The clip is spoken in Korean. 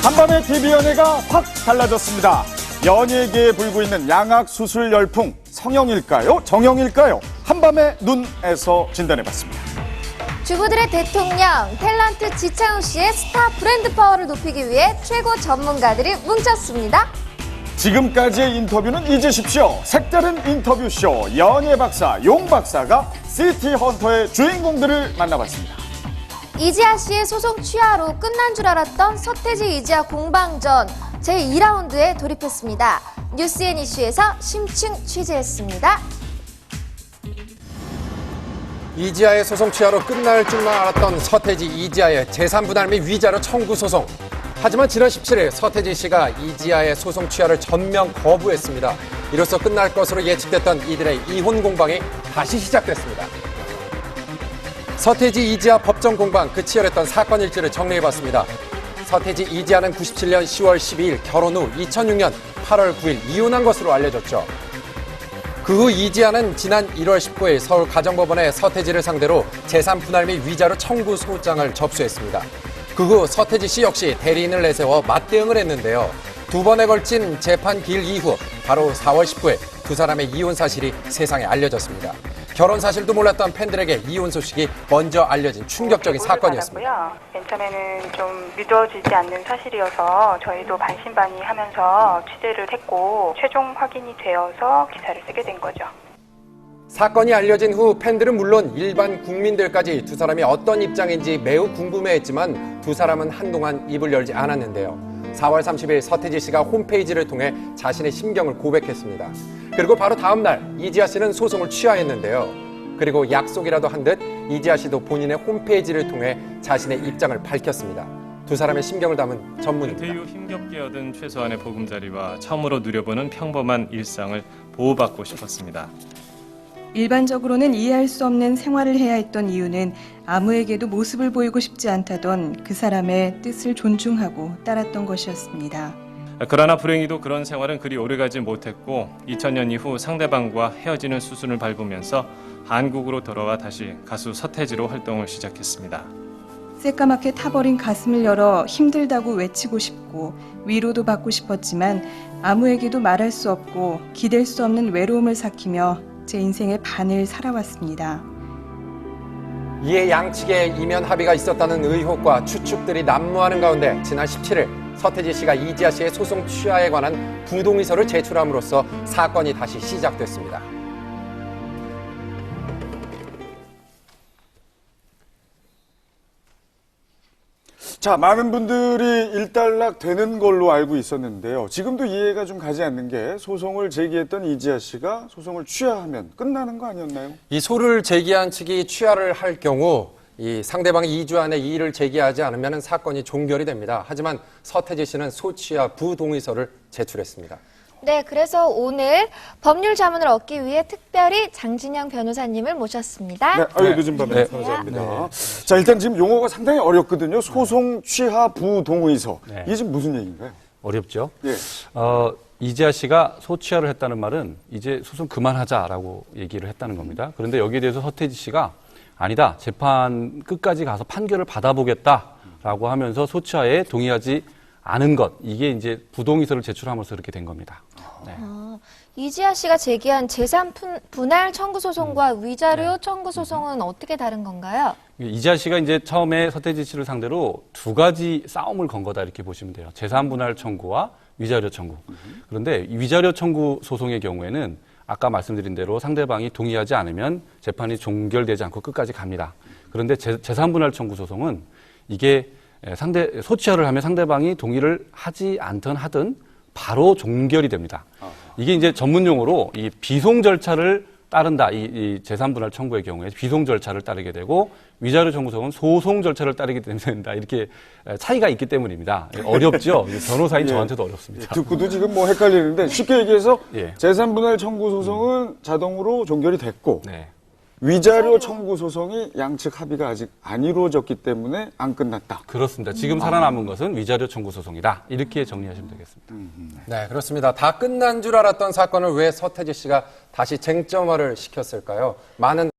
한밤의 TV 연예가 확 달라졌습니다. 연예계에 불고 있는 양악 수술 열풍, 성형일까요? 정형일까요? 한밤의 눈에서 진단해봤습니다. 주부들의 대통령, 탤런트 지창욱 씨의 스타 브랜드 파워를 높이기 위해 최고 전문가들이 뭉쳤습니다. 지금까지의 인터뷰는 잊으십시오. 색다른 인터뷰쇼 연예 박사, 용 박사가 시티 헌터의 주인공들을 만나봤습니다. 이지아 씨의 소송 취하로 끝난 줄 알았던 서태지 이지아 공방전 제2라운드에 돌입했습니다. 뉴스앤 이슈에서 심층 취재했습니다. 이지아의 소송 취하로 끝날 줄만 알았던 서태지 이지아의 재산분할 및 위자료 청구 소송. 하지만 지난 17일 서태지 씨가 이지아의 소송 취하를 전면 거부했습니다. 이로써 끝날 것으로 예측됐던 이들의 이혼 공방이 다시 시작됐습니다. 서태지 이지아 법정 공방, 그 치열했던 사건 일지를 정리해봤습니다. 서태지 이지아는 97년 10월 12일 결혼 후 2006년 8월 9일 이혼한 것으로 알려졌죠. 그 후 이지아는 지난 1월 19일 서울 가정법원에 서태지를 상대로 재산 분할 및 위자료 청구 소장을 접수했습니다. 그 후 서태지 씨 역시 대리인을 내세워 맞대응을 했는데요. 두 번에 걸친 재판 기일 이후 바로 4월 19일 두 사람의 이혼 사실이 세상에 알려졌습니다. 결혼 사실도 몰랐던 팬들에게 이혼 소식이 먼저 알려진 충격적인 사건이었습니다. 맨 처음에는 좀 믿어지지 않는 사실이어서 저희도 반신반의하면서 취재를 했고 최종 확인이 되어서 기사를 쓰게 된 거죠. 사건이 알려진 후 팬들은 물론 일반 국민들까지 두 사람이 어떤 입장인지 매우 궁금해했지만 두 사람은 한동안 입을 열지 않았는데요. 4월 30일 서태지 씨가 홈페이지를 통해 자신의 심경을 고백했습니다. 그리고 바로 다음 날 이지아 씨는 소송을 취하했는데요. 그리고 약속이라도 한 듯 이지아 씨도 본인의 홈페이지를 통해 자신의 입장을 밝혔습니다. 두 사람의 심경을 담은 전문입니다. 은퇴 후 힘겹게 얻은 최소한의 보금자리와 처음으로 누려보는 평범한 일상을 보호받고 싶었습니다. 일반적으로는 이해할 수 없는 생활을 해야 했던 이유는 아무에게도 모습을 보이고 싶지 않다던 그 사람의 뜻을 존중하고 따랐던 것이었습니다. 그러나 불행히도 그런 생활은 그리 오래가지 못했고 2000년 이후 상대방과 헤어지는 수순을 밟으면서 한국으로 돌아와 다시 가수 서태지로 활동을 시작했습니다. 새까맣게 타버린 가슴을 열어 힘들다고 외치고 싶고 위로도 받고 싶었지만 아무에게도 말할 수 없고 기댈 수 없는 외로움을 삭히며 제 인생의 반을 살아왔습니다. 이에 양측의 이면 합의가 있었다는 의혹과 추측들이 난무하는 가운데 지난 17일 서태지 씨가 이지아 씨의 소송 취하에 관한 부동의서를 제출함으로써 사건이 다시 시작됐습니다. 자, 많은 분들이 일단락 되는 걸로 알고 있었는데요. 지금도 이해가 좀 가지 않는 게 소송을 제기했던 이지아 씨가 소송을 취하하면 끝나는 거 아니었나요? 이 소를 제기한 측이 취하를 할 경우 이 상대방이 2주 안에 이의를 제기하지 않으면 사건이 종결이 됩니다. 하지만 서태지 씨는 소취하 부동의서를 제출했습니다. 네, 그래서 오늘 법률 자문을 얻기 위해 특별히 장진영 변호사님을 모셨습니다. 네, 늦은 밤에 감사합니다. 자, 일단 지금 용어가 상당히 어렵거든요. 소송 취하 부동의서. 네. 이게 지금 무슨 얘기인가요? 어렵죠. 예. 이지아 씨가 소취하를 했다는 말은 이제 소송 그만하자라고 얘기를 했다는 겁니다. 그런데 여기에 대해서 서태지 씨가 아니다. 재판 끝까지 가서 판결을 받아보겠다라고 하면서 소취하에 동의하지 않은 것. 이게 이제 부동의서를 제출하면서 그렇게 된 겁니다. 네. 이지아 씨가 제기한 재산 분할 청구 소송과 위자료 청구 소송은 어떻게 다른 건가요? 이지아 씨가 이제 처음에 서태지 씨를 상대로 두 가지 싸움을 건 거다 이렇게 보시면 돼요. 재산 분할 청구와 위자료 청구. 그런데 위자료 청구 소송의 경우에는 아까 말씀드린 대로 상대방이 동의하지 않으면 재판이 종결되지 않고 끝까지 갑니다. 그런데 재산 분할 청구 소송은 이게 소취하를 하면 상대방이 동의를 하지 않든 하든 바로 종결이 됩니다. 이게 이제 전문 용어로 이 비송 절차를 따른다. 이 재산 분할 청구의 경우에 비송 절차를 따르게 되고 위자료 청구소송은 소송 절차를 따르게 된다. 이렇게 차이가 있기 때문입니다. 어렵죠. 변호사인 저한테도 어렵습니다. 듣고도 지금 뭐 헷갈리는데 쉽게 얘기해서 예. 재산 분할 청구 소송은 자동으로 종결이 됐고 네. 위자료 청구 소송이 양측 합의가 아직 안 이루어졌기 때문에 안 끝났다. 그렇습니다. 지금 살아남은 것은 위자료 청구 소송이다. 이렇게 정리하시면 되겠습니다. 네, 그렇습니다. 다 끝난 줄 알았던 사건을 왜 서태지 씨가 다시 쟁점화를 시켰을까요? 많은